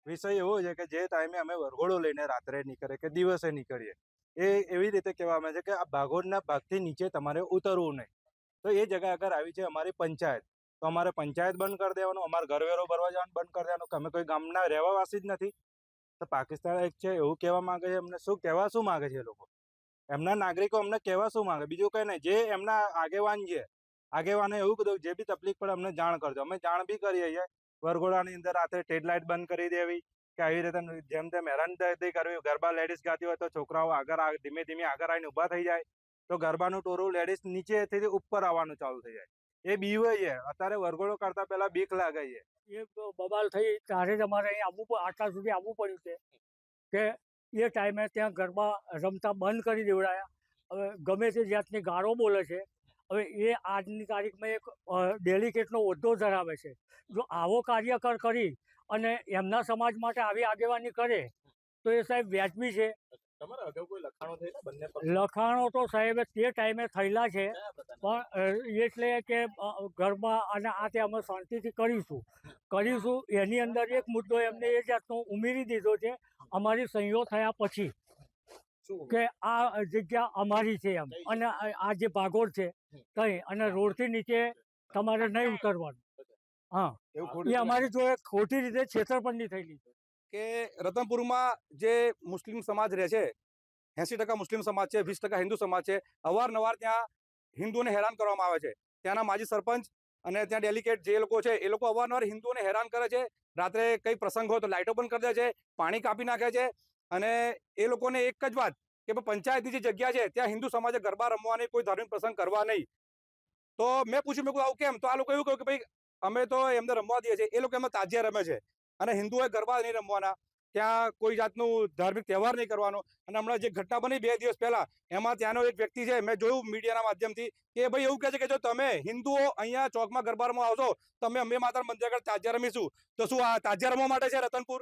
વિષય એવો છે કે જે ટાઈમે અમે વરઘોડો લઈને રાત્રે નીકળીએ કે દિવસે નીકળીએ, એ એવી રીતે કહેવામાં આવે છે કે આ ભાગોળના ભાગથી નીચે તમારે ઉતરવું નહીં. તો એ જગ્યા આગળ આવી છે અમારી પંચાયત. તો અમારે પંચાયત બંધ કરી દેવાનું, અમારે ઘરવેરો ભરવા જવાનું બંધ કરી દેવાનું કે અમે કોઈ ગામના રહેવાવાસી જ નથી. તો પાકિસ્તાન એક છે એવું કહેવા માંગે છે, અમને શું કહેવા શું માંગે છે એ લોકો? એમના નાગરિકો અમને કહેવા શું માંગે? બીજું કંઈ નહીં. જે એમના આગેવાન છે, આગેવાને એવું કીધું જે બી તકલીફ પડે અમને જાણ કરજો. અમે જાણ બી કરીએ છીએ. વરઘોડાની અંદર રાત્રે ટેડ લાઇટ બંધ કરી દેવી કે આવી રીતે જેમ તેમ હેરાનગતિ કરવી. ગરબા લેડીઝ ગાતી હોય તો છોકરાઓ આગળ ધીમે ધીમે આગળ આવીને ઊભા થઈ જાય, તો ગરબાનું ટોરું લેડીઝ નીચેથી ઉપર આવવાનું ચાલુ થઈ જાય. એ બીવે છે. અત્યારે વરઘોડો કરતા પહેલા બીક લાગે છે. એ બબાલ થઈ ત્યારે જ અમારે અહીં આવવું આટલા સુધી આવવું પડ્યું છે કે એ ટાઈમે ત્યાં ગરબા રમતા બંધ કરી દેવડાયા. હવે ગમે તે જાતની ગાળો બોલે છે. હવે એ આજની તારીખમાં એક ડેલિકેટનો હોદ્દો ધરાવે છે. જો આવો કાર્યકર કરી અને એમના સમાજ માટે આવી આગેવાની કરે તો એ સાહેબ વ્યાજબી છે. તમારા અગાઉ કોઈ લખાણો થયેલા બંને લખાણો તો સાહેબ તે ટાઈમે થયેલા છે, પણ એટલે કે ગરબા અને આ તે અમે શાંતિથી કરીશું. એની અંદર એક મુદ્દો એમને એ જાતનો ઉમેરી દીધો છે અમારી સહીઓ થયા પછી કે આ જગ્યા અમારી છે એમ, અને આ જે ભાગોળ છે કઈ અને રોડથી નીચે તમારે નહીં ઉતરવાનું. હા, એ અમારી જોડે ખોટી રીતે છેતરપિંડી થયેલી છે. કે રતનપુરમાં જે મુસ્લિમ સમાજ રહે છે, 80% મુસ્લિમ સમાજ છે, 20% હિન્દુ સમાજ છે. અવારનવાર ત્યાં હિન્દુઓને હેરાન કરવામાં આવે છે. ત્યાંના માજી સરપંચ અને ત્યાં ડેલિકેટ જે લોકો છે એ લોકો અવારનવાર હિન્દુઓને હેરાન કરે છે. રાત્રે કઈ પ્રસંગ હોય તો લાઇટો બંધ કરી દે છે, પાણી કાપી નાખે છે. અને એ લોકોને એક જ વાત કે પંચાયતની જે જગ્યા છે ત્યાં હિન્દુ સમાજે ગરબા રમવા નહીં, કોઈ ધાર્મિક પ્રસંગ કરવા નહીં. તો મેં પૂછ્યું, મેં કહ્યું આવું કેમ? તો આ લોકો એવું કહ્યું કે ભાઈ અમે તો એમને રમવા દઈએ છીએ, એ લોકો એમાં તાજિયા રમે છે અને હિન્દુઓએ ગરબા નહીં રમવાના, ત્યાં કોઈ જાતનું ધાર્મિક તહેવાર નહીં કરવાનો. અને હમણાં જે ઘટના બની 2 દિવસ પહેલા, એમાં ત્યાંનો એક વ્યક્તિ છે, મેં જોયું મીડિયાના માધ્યમથી કે ભાઈ એવું કહે છે કે જો તમે હિન્દુઓ અહીંયા ચોકમાં ગરબા રમવા આવશો, તમે અંબે માતાના મંદિર આગળ તાજિયા રમીશું. તો શું આ તાજિયા રમવા માટે છે રતનપુર?